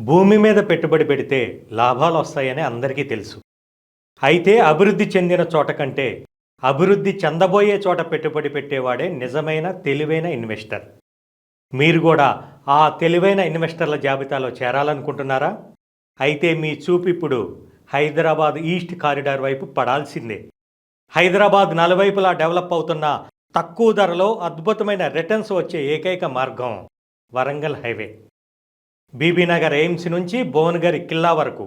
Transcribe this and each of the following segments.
భూమి మీద పెట్టుబడి పెడితే లాభాలు వస్తాయని అందరికీ తెలుసు. అయితే అభివృద్ధి చెందిన చోట కంటే అభివృద్ధి చెందబోయే చోట పెట్టుబడి పెట్టేవాడే నిజమైన తెలివైన ఇన్వెస్టర్. మీరు కూడా ఆ తెలివైన ఇన్వెస్టర్ల జాబితాలో చేరాలనుకుంటున్నారా? అయితే మీ చూపు ఇప్పుడు హైదరాబాద్ ఈస్ట్ కారిడార్ వైపు పడాల్సిందే. హైదరాబాద్ నలువైపులా డెవలప్ అవుతున్న తక్కువ ధరలో అద్భుతమైన రిటర్న్స్ వచ్చే ఏకైక మార్గం వరంగల్ హైవే. బీబీనగర్ ఎయిమ్స్ నుంచి భువనగిరి కిల్లా వరకు,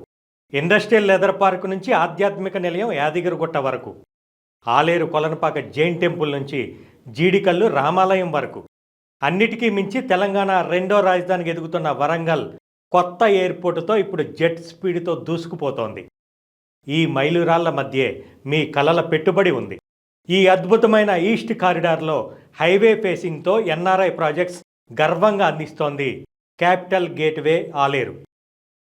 ఇండస్ట్రియల్ లెదర్ పార్క్ నుంచి ఆధ్యాత్మిక నిలయం యాదగిరిగుట్ట వరకు, ఆలేరు కొలనపాక జైన్ టెంపుల్ నుంచి జీడికల్లు రామాలయం వరకు, అన్నిటికీ మించి తెలంగాణ రెండో రాజధానికి ఎదుగుతున్న వరంగల్ కొత్త ఎయిర్పోర్టుతో ఇప్పుడు జెట్ స్పీడ్తో దూసుకుపోతోంది. ఈ మైలురాళ్ల మధ్యే మీ కలల పెట్టుబడి ఉంది. ఈ అద్భుతమైన ఈస్ట్ కారిడార్లో హైవే ఫేసింగ్తో ఎన్ఆర్ఐ ప్రాజెక్ట్స్ గర్వంగా అందిస్తోంది capital gateway Aleru.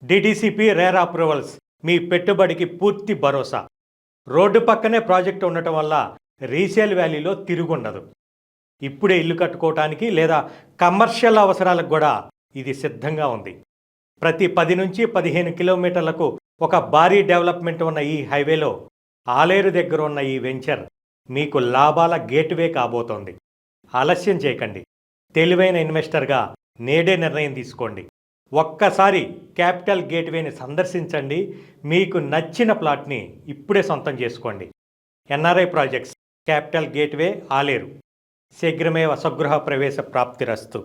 DTCP RERA approvals మీ పెట్టుబడికి పూర్తి భరోసా. రోడ్డు పక్కనే ప్రాజెక్టు ఉండటం వల్ల రీసేల్ వాల్యూలో తిరుగుండదు. ఇప్పుడే ఇల్లు కట్టుకోవటానికి లేదా కమర్షియల్ అవసరాలకు కూడా ఇది సిద్ధంగా ఉంది. ప్రతి 10 నుంచి 15 కిలోమీటర్లకు ఒక భారీ డెవలప్మెంట్ ఉన్న ఈ హైవేలో ఆలేరు దగ్గర ఉన్న ఈ వెంచర్ మీకు లాభాల గేట్వే కాబోతోంది. ఆలస్యం చేయకండి. తెలివైన ఇన్వెస్టర్గా నేడే నిర్ణయం తీసుకోండి. ఒక్కసారి క్యాపిటల్ గేట్వేని సందర్శించండి. మీకు నచ్చిన ప్లాట్ని ఇప్పుడే సొంతం చేసుకోండి. NRI projects, capital gateway Aleru. శీఘ్రమేవ స్వగృహ ప్రవేశ ప్రాప్తిరస్తు.